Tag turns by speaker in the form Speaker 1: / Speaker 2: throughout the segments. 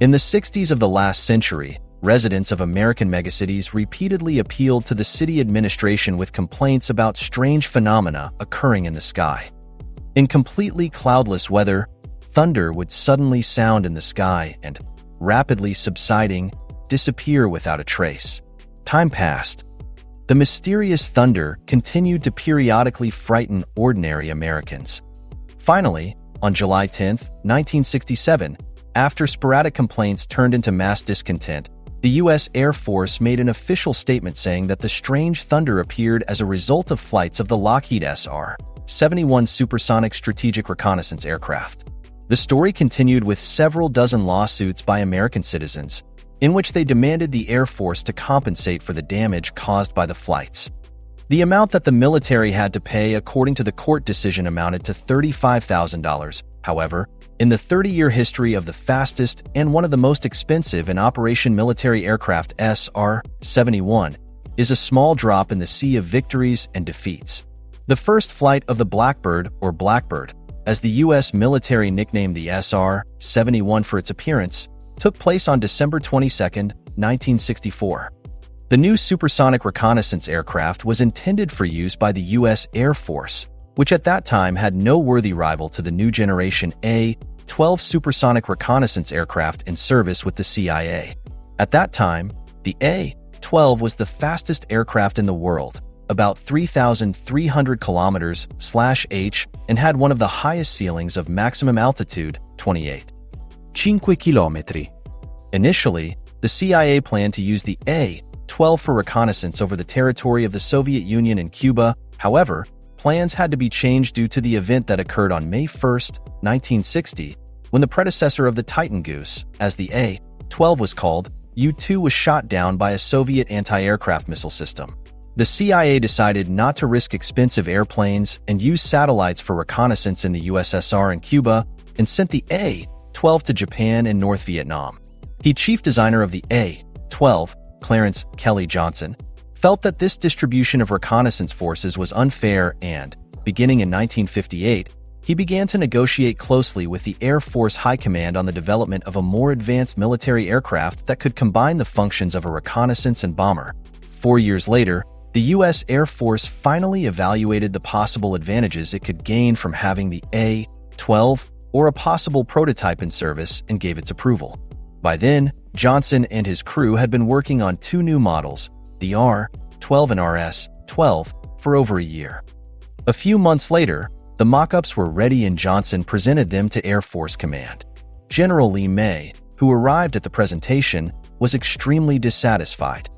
Speaker 1: In the 60s of the last century, residents of American megacities repeatedly appealed to the city administration with complaints about strange phenomena occurring in the sky. In completely cloudless weather, thunder would suddenly sound in the sky and, rapidly subsiding, disappear without a trace. Time passed. The mysterious thunder continued to periodically frighten ordinary Americans. Finally, on July 10, 1967, after sporadic complaints turned into mass discontent, the U.S. Air Force made an official statement saying that the strange thunder appeared as a result of flights of the Lockheed SR-71 supersonic strategic reconnaissance aircraft. The story continued with several dozen lawsuits by American citizens, in which they demanded the Air Force to compensate for the damage caused by the flights. The amount that the military had to pay according to the court decision amounted to $35,000. However, in the 30-year history of the fastest and one of the most expensive in operation military aircraft, SR-71 is a small drop in the sea of victories and defeats. The first flight of the Blackbird, or Blackbird, as the U.S. military nicknamed the SR-71 for its appearance, took place on December 22, 1964. The new supersonic reconnaissance aircraft was intended for use by the U.S. Air Force, which at that time had no worthy rival to the new generation A-12 supersonic reconnaissance aircraft in service with the CIA. At that time, the A-12 was the fastest aircraft in the world, about 3,300 kilometers/h, and had one of the highest ceilings of maximum altitude, 28.5 kilometri. Initially, the CIA planned to use the A-12 for reconnaissance over the territory of the Soviet Union and Cuba. However, plans had to be changed due to the event that occurred on May 1, 1960, when the predecessor of the Titan Goose, as the A-12 was called, U-2 was shot down by a Soviet anti-aircraft missile system. The CIA decided not to risk expensive airplanes and use satellites for reconnaissance in the USSR and Cuba, and sent the A-12 to Japan and North Vietnam. The chief designer of the A-12, Clarence Kelly Johnson, felt that this distribution of reconnaissance forces was unfair and, beginning in 1958, he began to negotiate closely with the Air Force High Command on the development of a more advanced military aircraft that could combine the functions of a reconnaissance and bomber. 4 years later, the U.S. Air Force finally evaluated the possible advantages it could gain from having the A-12 or a possible prototype in service and gave its approval. By then, Johnson and his crew had been working on two new models, the R-12 and RS-12, for over a year. A few months later, the mock-ups were ready and Johnson presented them to Air Force Command. General Lee May, who arrived at the presentation, was extremely dissatisfied.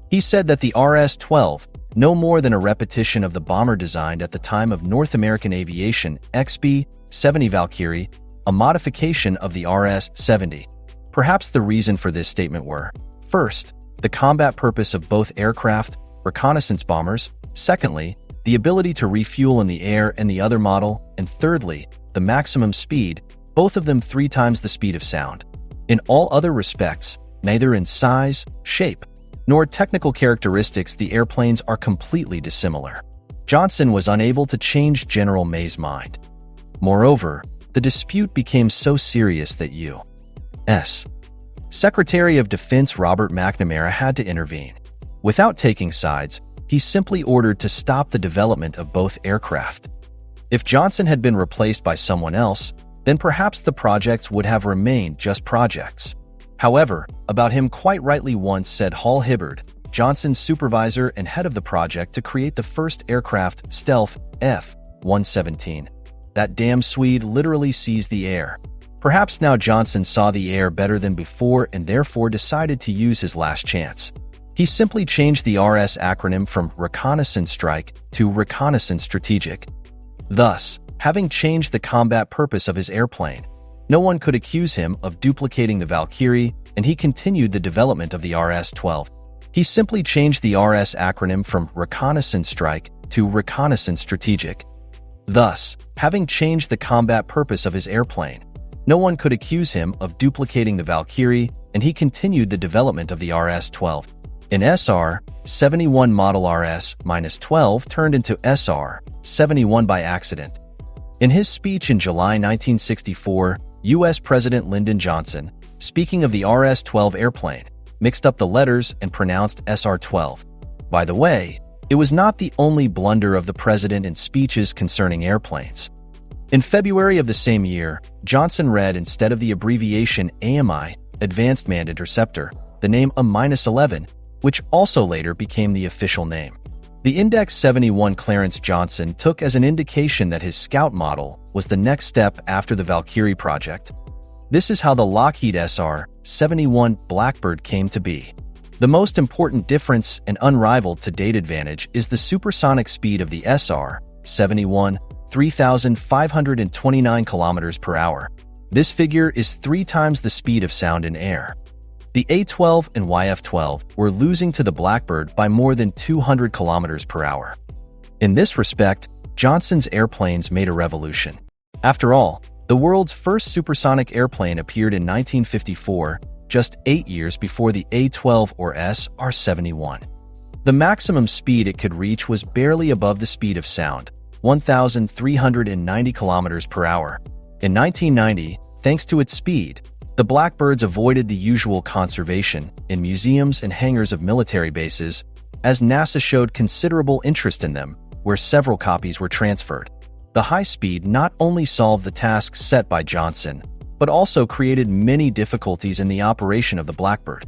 Speaker 1: He said that the RS-12, no more than a repetition of the bomber designed at the time of North American aviation, XB-70 Valkyrie, a modification of the RS-70. Perhaps the reason for this statement were, first, the combat purpose of both aircraft, reconnaissance bombers, secondly, the ability to refuel in the air and the other model, and thirdly, the maximum speed, both of them 3 times the speed of sound. In all other respects, neither in size, shape, nor technical characteristics, the airplanes are completely dissimilar. Johnson was unable to change General May's mind. Moreover, the dispute became so serious that U.S. Secretary of Defense Robert McNamara had to intervene. Without taking sides, he simply ordered to stop the development of both aircraft. If Johnson had been replaced by someone else, then perhaps the projects would have remained just projects. However, about him quite rightly once said Hal Hibbard, Johnson's supervisor and head of the project to create the first aircraft, Stealth F-117. That damn Swede literally sees the air. Perhaps now Johnson saw the air better than before and therefore decided to use his last chance. He simply changed the RS acronym from Reconnaissance Strike to Reconnaissance Strategic. Thus, having changed the combat purpose of his airplane, no one could accuse him of duplicating the Valkyrie, and he continued the development of the RS-12. He simply changed the RS acronym from Reconnaissance Strike to Reconnaissance Strategic. Thus, having changed the combat purpose of his airplane, no one could accuse him of duplicating the Valkyrie, and he continued the development of the RS-12. An SR-71 model RS-12 turned into SR-71 by accident. In his speech in July 1964, U.S. President Lyndon Johnson, speaking of the RS-12 airplane, mixed up the letters and pronounced SR-12. By the way, it was not the only blunder of the president in speeches concerning airplanes. In February of the same year, Johnson read instead of the abbreviation AMI, Advanced Manned Interceptor, the name A-11, which also later became the official name. The Index 71 Clarence Johnson took as an indication that his Scout model was the next step after the Valkyrie project. This is how the Lockheed SR-71 Blackbird came to be. The most important difference and unrivaled to-date advantage is the supersonic speed of the SR-71, 3,529 km per hour. This figure is 3 times the speed of sound in air. The A-12 and YF-12 were losing to the Blackbird by more than 200 km per hour. In this respect, Johnson's airplanes made a revolution. After all, the world's first supersonic airplane appeared in 1954, just 8 years before the A-12 or SR-71. The maximum speed it could reach was barely above the speed of sound, 1,390 km per hour. In 1990, thanks to its speed, the Blackbirds avoided the usual conservation in museums and hangars of military bases, as NASA showed considerable interest in them, where several copies were transferred. The high speed not only solved the tasks set by Johnson, but also created many difficulties in the operation of the Blackbird.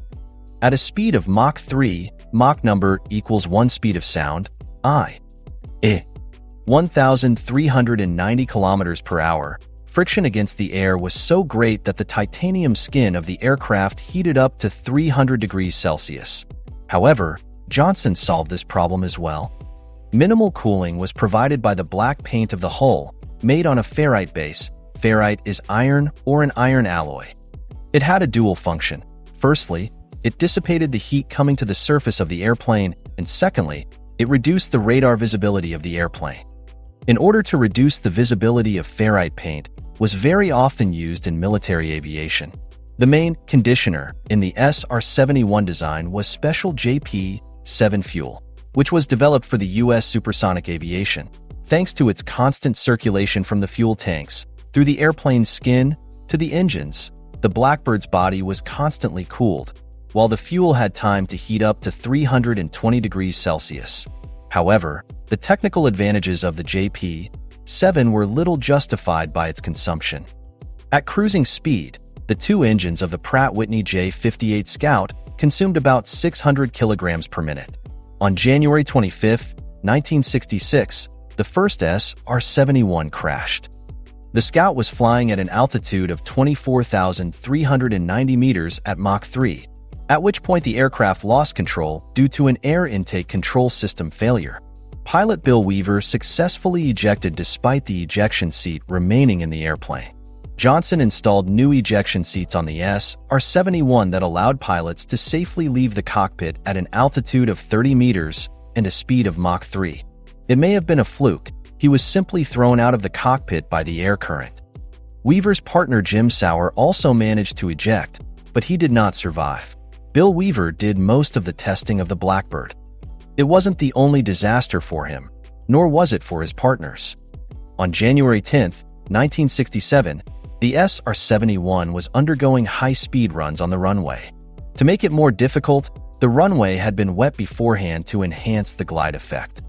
Speaker 1: At a speed of Mach 3, Mach number equals 1 speed of sound, 1,390 km per hour, friction against the air was so great that the titanium skin of the aircraft heated up to 300 degrees Celsius. However, Johnson solved this problem as well. Minimal cooling was provided by the black paint of the hull, made on a ferrite base. Ferrite is iron or an iron alloy. It had a dual function. Firstly, it dissipated the heat coming to the surface of the airplane, and secondly, it reduced the radar visibility of the airplane. In order to reduce the visibility of ferrite paint, was very often used in military aviation. The main conditioner in the SR-71 design was special JP-7 fuel, which was developed for the U.S. supersonic aviation. Thanks to its constant circulation from the fuel tanks, through the airplane's skin, to the engines, the Blackbird's body was constantly cooled, while the fuel had time to heat up to 320 degrees Celsius. However, the technical advantages of the JP-7 were little justified by its consumption. At cruising speed, the 2 engines of the Pratt & Whitney J58 Scout consumed about 600 kilograms per minute. On January 25, 1966, the first SR-71 crashed. The Scout was flying at an altitude of 24,390 meters at Mach 3, at which point the aircraft lost control due to an air intake control system failure. Pilot Bill Weaver successfully ejected despite the ejection seat remaining in the airplane. Johnson installed new ejection seats on the SR-71 that allowed pilots to safely leave the cockpit at an altitude of 30 meters and a speed of Mach 3. It may have been a fluke. He was simply thrown out of the cockpit by the air current. Weaver's partner Jim Sauer also managed to eject, but he did not survive. Bill Weaver did most of the testing of the Blackbird. It wasn't the only disaster for him, nor was it for his partners. On January 10, 1967, the SR-71 was undergoing high-speed runs on the runway. To make it more difficult, the runway had been wet beforehand to enhance the glide effect.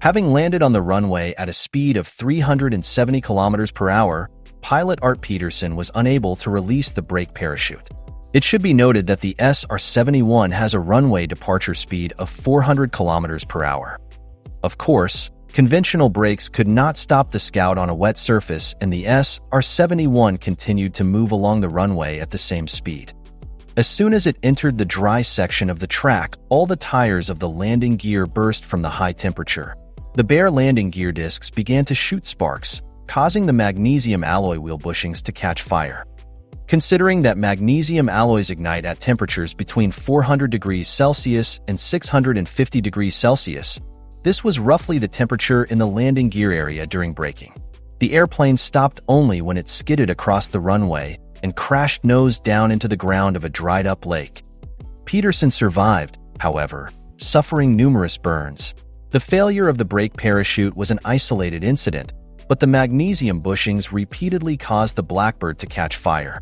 Speaker 1: Having landed on the runway at a speed of 370 km per hour, pilot Art Peterson was unable to release the brake parachute. It should be noted that the SR-71 has a runway departure speed of 400 km per hour. Of course, conventional brakes could not stop the Scout on a wet surface, and the SR-71 continued to move along the runway at the same speed. As soon as it entered the dry section of the track, all the tires of the landing gear burst from the high temperature. The bare landing gear discs began to shoot sparks, causing the magnesium alloy wheel bushings to catch fire. Considering that magnesium alloys ignite at temperatures between 400 degrees Celsius and 650 degrees Celsius, this was roughly the temperature in the landing gear area during braking. The airplane stopped only when it skidded across the runway and crashed nose down into the ground of a dried-up lake. Peterson survived, however, suffering numerous burns. The failure of the brake parachute was an isolated incident, but the magnesium bushings repeatedly caused the Blackbird to catch fire.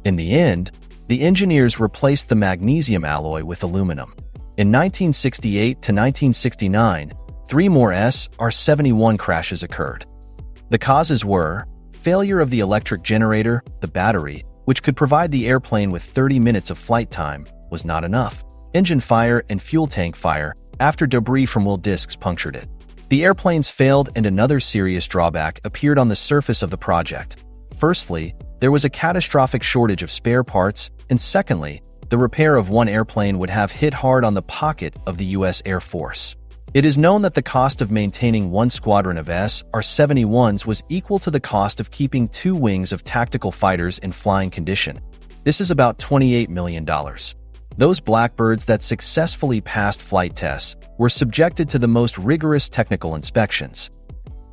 Speaker 1: In the end, The engineers replaced the magnesium alloy with aluminum. In 1968 to 1969, 3 more SR-71 crashes occurred. The causes were failure of the electric generator, the battery, which could provide the airplane with 30 minutes of flight time, was not enough. Engine fire and fuel tank fire after debris from wheel discs punctured it. The airplanes failed, and another serious drawback appeared on the surface of the project. Firstly, there was a catastrophic shortage of spare parts, and secondly, the repair of one airplane would have hit hard on the pocket of the U.S. Air Force. It is known that the cost of maintaining one squadron of SR-71s was equal to the cost of keeping 2 wings of tactical fighters in flying condition. This is about $28 million. Those Blackbirds that successfully passed flight tests were subjected to the most rigorous technical inspections.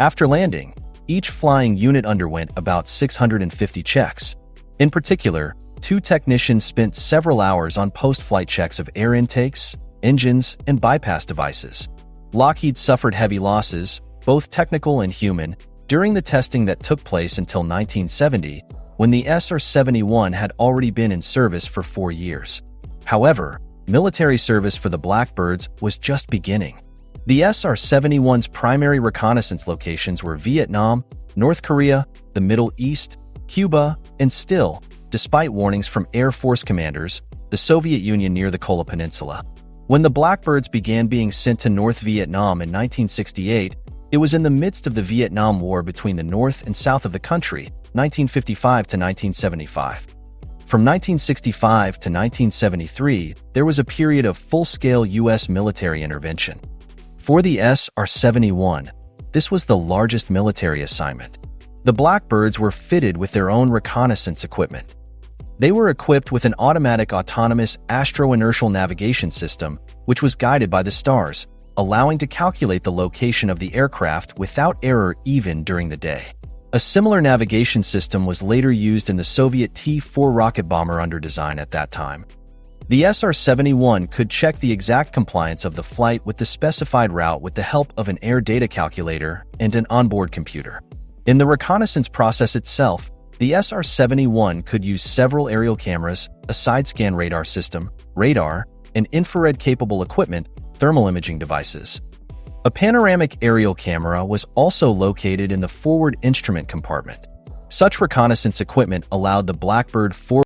Speaker 1: After landing, each flying unit underwent about 650 checks. In particular, 2 technicians spent several hours on post-flight checks of air intakes, engines, and bypass devices. Lockheed suffered heavy losses, both technical and human, during the testing that took place until 1970, when the SR-71 had already been in service for 4 years. However, military service for the Blackbirds was just beginning. The SR-71's primary reconnaissance locations were Vietnam, North Korea, the Middle East, Cuba, and still, despite warnings from Air Force commanders, the Soviet Union near the Kola Peninsula. When the Blackbirds began being sent to North Vietnam in 1968, it was in the midst of the Vietnam War between the north and south of the country, 1955 to 1975. From 1965 to 1973, there was a period of full-scale U.S. military intervention. For the SR-71, this was the largest military assignment. The Blackbirds were fitted with their own reconnaissance equipment. They were equipped with an automatic autonomous astro-inertial navigation system, which was guided by the stars, allowing to calculate the location of the aircraft without error even during the day. A similar navigation system was later used in the Soviet T-4 rocket bomber under design at that time. The SR-71 could check the exact compliance of the flight with the specified route with the help of an air data calculator and an onboard computer. In the reconnaissance process itself, the SR-71 could use several aerial cameras, a side-scan radar system, radar, and infrared-capable equipment, thermal imaging devices. A panoramic aerial camera was also located in the forward instrument compartment. Such reconnaissance equipment allowed the Blackbird forward